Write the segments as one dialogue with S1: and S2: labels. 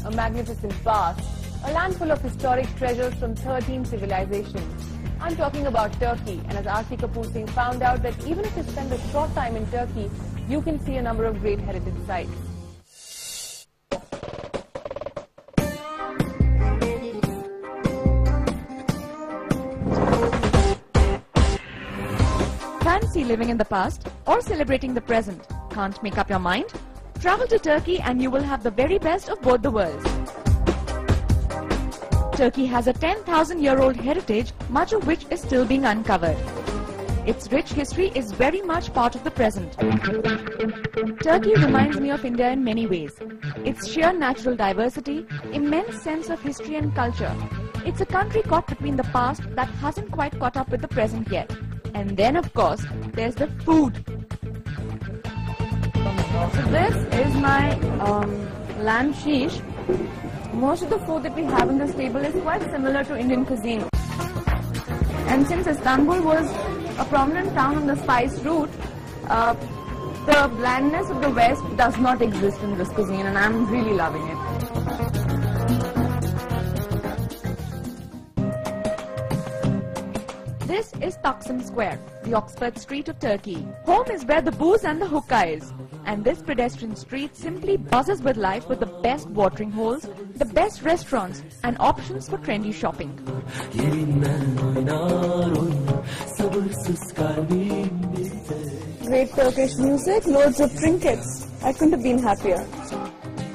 S1: a magnificent past, a land full of historic treasures from 13 civilizations. I'm talking about Turkey, and as Aarti Kapoor Singh found out that even if you spend a short time in Turkey, you can see a number of great heritage sites.
S2: Fancy living in the past or celebrating the present? Can't make up your mind? Travel to Turkey and you will have the very best of both the worlds. Turkey has a 10,000-year-old heritage, much of which is still being uncovered. Its rich history is very much part of the present. Turkey reminds me of India in many ways. Its sheer natural diversity, immense sense of history and culture. It's a country caught between the past that hasn't quite caught up with the present yet. And then, of course, there's the food. So this is my lamb sheesh. Most of the food that we have on this table is quite similar to Indian cuisine. And since Istanbul was a prominent town on the spice route, the blandness of the West does not exist in this cuisine, and I'm really loving it. This is Taksim Square, the Oxford Street of Turkey. Home is where the booze and the hookah is. And this pedestrian street simply buzzes with life with the best watering holes, the best restaurants, and options for trendy shopping. Great Turkish music, loads of trinkets. I couldn't have been happier.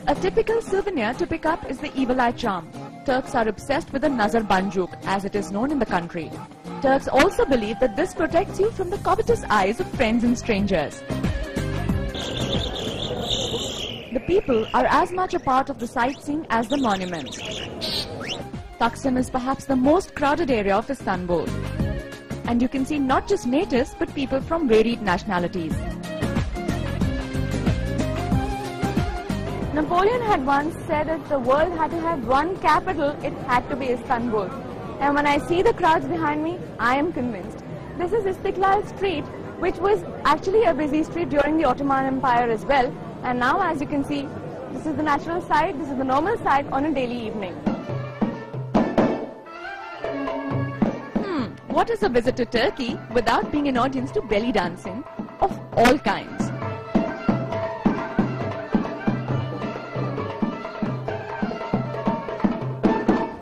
S2: A typical souvenir to pick up is the Evil Eye charm. Turks are obsessed with the Nazar Banjuk, as it is known in the country. Turks also believe that this protects you from the covetous eyes of friends and strangers. The people are as much a part of the sightseeing as the monuments. Taksim is perhaps the most crowded area of Istanbul. And you can see not just natives but people from varied nationalities. Napoleon had once said if the world had to have one capital, it had to be Istanbul. And when I see the crowds behind me, I am convinced. This is Istiklal Street, which was actually a busy street during the Ottoman Empire as well. And now, as you can see, this is the natural side, this is the normal side on a daily evening. What is a visit to Turkey without being an audience to belly dancing of all kinds?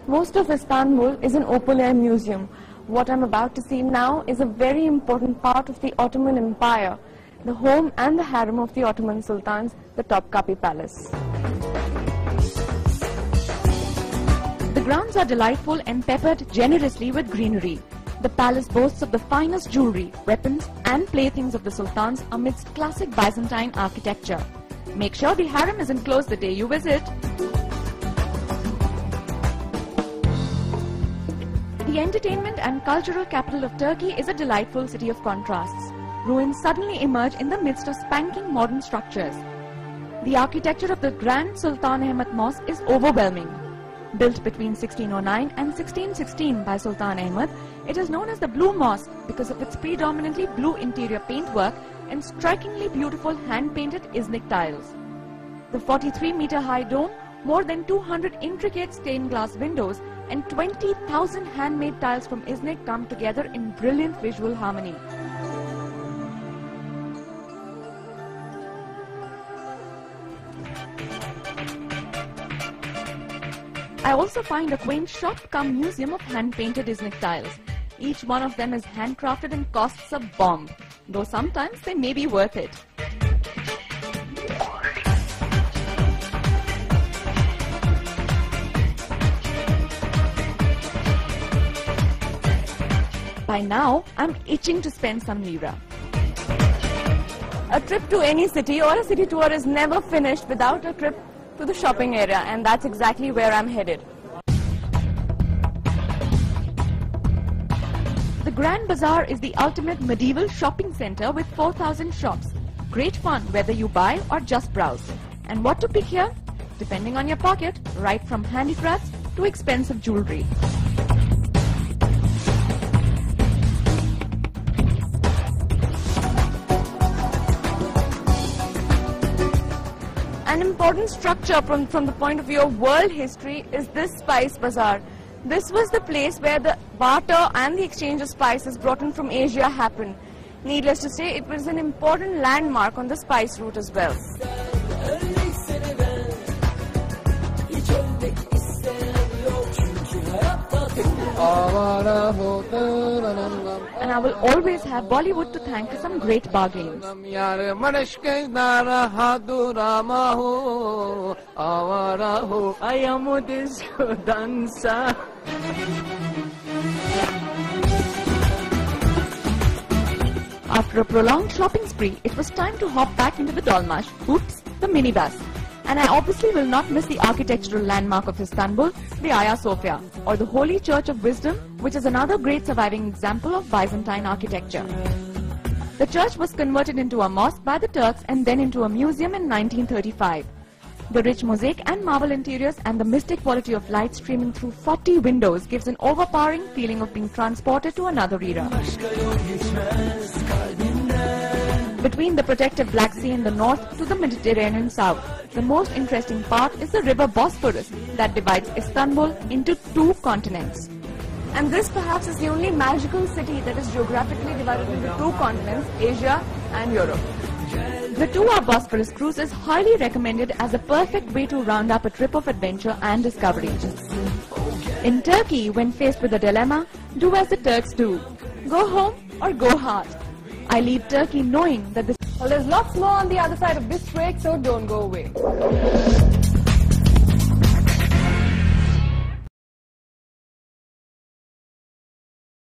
S2: Most of Istanbul is an open-air museum. What I'm about to see now is a very important part of the Ottoman Empire, the home and the harem of the Ottoman Sultans, the Topkapi Palace. The grounds are delightful and peppered generously with greenery. The palace boasts of the finest jewelry, weapons and playthings of the sultans amidst classic Byzantine architecture. Make sure the harem isn't closed the day you visit. The entertainment and cultural capital of Turkey is a delightful city of contrasts. Ruins suddenly emerge in the midst of spanking modern structures. The architecture of the Grand Sultan Ahmed Mosque is overwhelming. Built between 1609 and 1616 by Sultan Ahmed, it is known as the Blue Mosque because of its predominantly blue interior paintwork and strikingly beautiful hand-painted Iznik tiles. The 43-meter-high dome, more than 200 intricate stained glass windows, and 20,000 handmade tiles from Iznik come together in brilliant visual harmony. I also find a quaint shop-cum-museum of hand-painted Iznik tiles. Each one of them is handcrafted and costs a bomb, though sometimes they may be worth it. By now, I'm itching to spend some lira. A trip to any city or a city tour is never finished without a trip to the shopping area, and that's exactly where I'm headed. The Grand Bazaar is the ultimate medieval shopping center with 4,000 shops. Great fun whether you buy or just browse. And what to pick here? Depending on your pocket, right from handicrafts to expensive jewelry. An important modern structure from the point of view of world history is this spice bazaar. This was the place where the barter and the exchange of spices brought in from Asia happened. Needless to say, it was an important landmark on the spice route as well. And I will always have Bollywood to thank for some great bargains. After a prolonged shopping spree, it was time to hop back into the Dolmash, oops, the minibus. And I obviously will not miss the architectural landmark of Istanbul, the Hagia Sophia, or the Holy Church of Wisdom, which is another great surviving example of Byzantine architecture. The church was converted into a mosque by the Turks and then into a museum in 1935. The rich mosaic and marble interiors and the mystic quality of light streaming through 40 windows gives an overpowering feeling of being transported to another era. Between the protective Black Sea in the north to the Mediterranean south, the most interesting part is the river Bosphorus that divides Istanbul into 2 continents. And this perhaps is the only magical city that is geographically divided into 2 continents, Asia and Europe. The 2-hour Bosphorus cruise is highly recommended as a perfect way to round up a trip of adventure and discovery. In Turkey, when faced with a dilemma, do as the Turks do. Go home or go hard. I leave Turkey knowing that this...
S1: Well, there's lots more on the other side of this break, so don't go away.